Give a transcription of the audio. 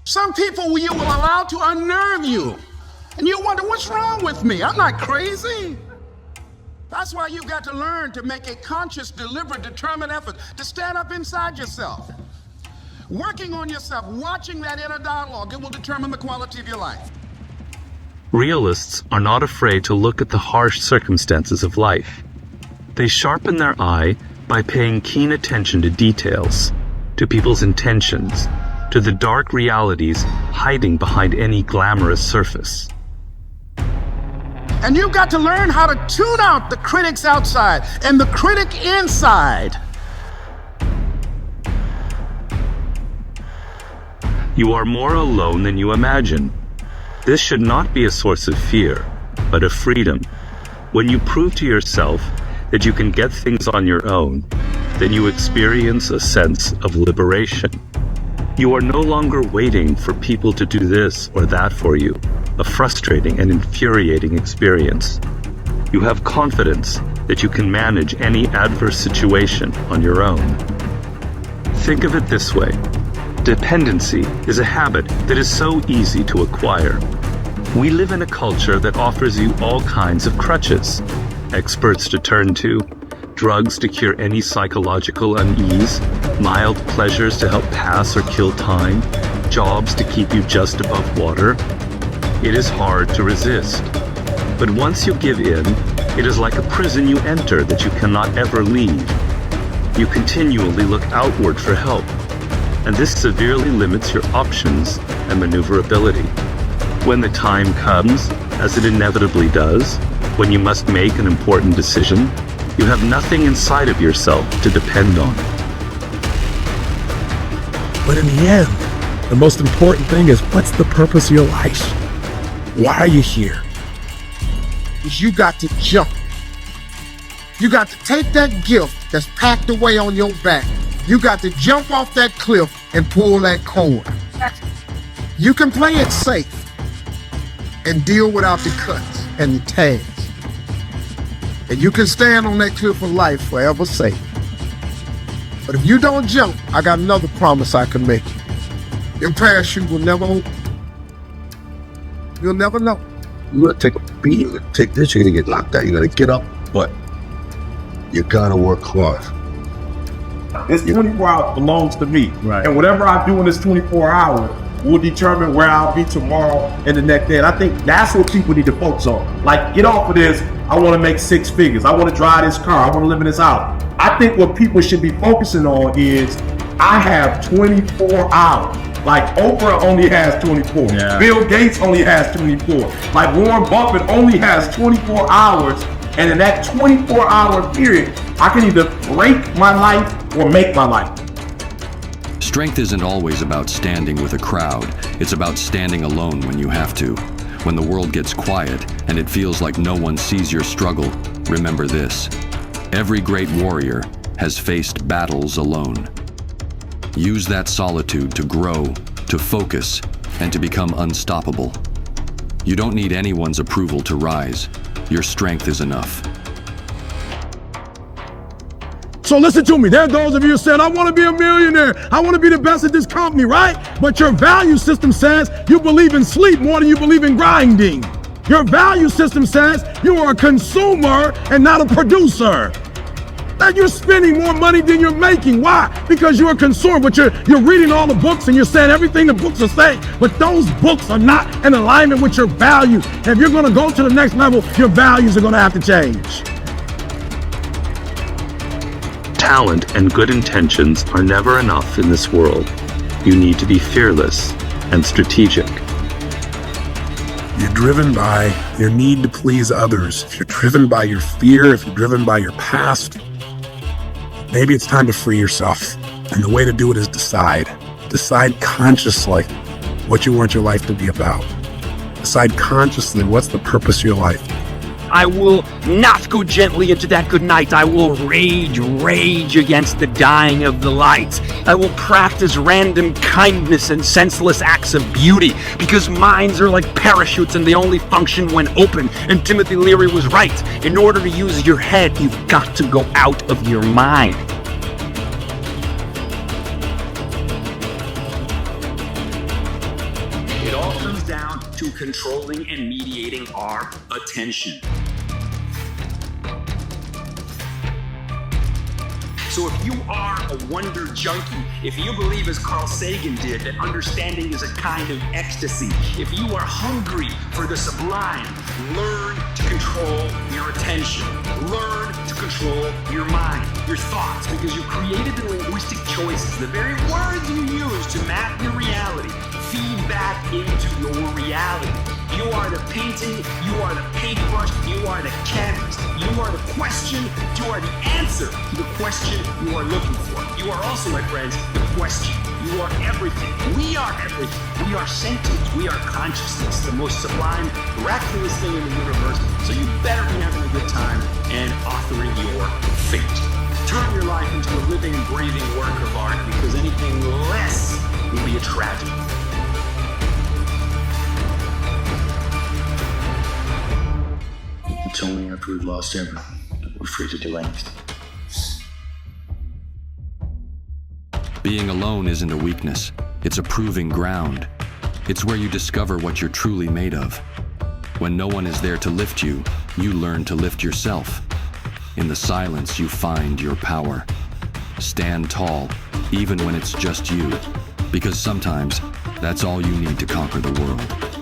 Some people you will allow to unnerve you. And you wonder, what's wrong with me? I'm not crazy. That's why you've got to learn to make a conscious, deliberate, determined effort to stand up inside yourself. Working on yourself, watching that inner dialogue, it will determine the quality of your life. Realists are not afraid to look at the harsh circumstances of life. They sharpen their eye by paying keen attention to details, to people's intentions, to the dark realities hiding behind any glamorous surface. And you've got to learn how to tune out the critics outside and the critic inside. You are more alone than you imagine. This should not be a source of fear, but of freedom. When you prove to yourself that you can get things on your own, then you experience a sense of liberation. You are no longer waiting for people to do this or that for you, a frustrating and infuriating experience. You have confidence that you can manage any adverse situation on your own. Think of it this way. Dependency is a habit that is so easy to acquire. We live in a culture that offers you all kinds of crutches, experts to turn to, drugs to cure any psychological unease, mild pleasures to help pass or kill time, jobs to keep you just above water. It is hard to resist. But once you give in, it is like a prison you enter that you cannot ever leave. You continually look outward for help, and this severely limits your options and maneuverability. When the time comes, as it inevitably does, when you must make an important decision, you have nothing inside of yourself to depend on. But in the end, the most important thing is, what's the purpose of your life? Why are you here? Is you got to jump. You got to take that gift that's packed away on your back. You got to jump off that cliff and pull that cord. You can play it safe and deal without the cuts and the tags. And you can stand on that cliff of life forever safe. But if you don't jump, I got another promise I can make you. Your parachute will never open. You'll never know. You gotta take a beat, you gotta take this, you're gonna get knocked out, you gotta get up, but you gotta work hard. This 24 hours belongs to me. Right. And whatever I do in this 24 hours will determine where I'll be tomorrow and the next day. And I think that's what people need to focus on. Like, get off of this, I want to make 6 figures. I want to drive this car. I want to live in this house. I think what people should be focusing on is, I have 24 hours. Like, Oprah only has 24. Yeah. Bill Gates only has 24. Like, Warren Buffett only has 24 hours. And in that 24-hour period, I can either break my life or make my life. Strength isn't always about standing with a crowd. It's about standing alone when you have to. When the world gets quiet and it feels like no one sees your struggle, remember this. Every great warrior has faced battles alone. Use that solitude to grow, to focus, and to become unstoppable. You don't need anyone's approval to rise. Your strength is enough. So listen to me. There are those of you who said, I want to be a millionaire. I want to be the best at this company, right? But your value system says you believe in sleep more than you believe in grinding. Your value system says you are a consumer and not a producer. That you're spending more money than you're making. Why? Because you're a consumer, but you're reading all the books and you're saying everything the books are saying, but those books are not in alignment with your value. If you're going to go to the next level, your values are going to have to change. Talent and good intentions are never enough in this world. You need to be fearless and strategic. You're driven by your need to please others. If you're driven by your fear, if you're driven by your past, maybe it's time to free yourself. And the way to do it is decide. Decide consciously what you want your life to be about. Decide consciously what's the purpose of your life. I will not go gently into that good night. I will rage against the dying of the light. I will practice random kindness and senseless acts of beauty, because minds are like parachutes and they only function when open. And Timothy Leary was right. In order to use your head, you've got to go out of your mind. controlling and mediating our attention. So if you are a wonder junkie, if you believe as Carl Sagan did that understanding is a kind of ecstasy, if you are hungry for the sublime, learn to control your attention. Learn to control your mind, your thoughts, because you created the linguistic choices, the very words you use to map your reality, feed back into your reality. You are the painting, you are the paintbrush, you are the canvas, you are the question, you are the answer to the question you are looking for. You are also, my friends, the question. You are everything. We are everything. We are sentient. We are consciousness, the most sublime, miraculous thing in the universe. So you better be having a good time and authoring your fate. Turn your life into a living, breathing work of art, because anything less will be a tragedy. It's only after we've lost everything that we're free to do anything. Being alone isn't a weakness. It's a proving ground. It's where you discover what you're truly made of. When no one is there to lift you, you learn to lift yourself. In the silence, you find your power. Stand tall, even when it's just you, because sometimes that's all you need to conquer the world.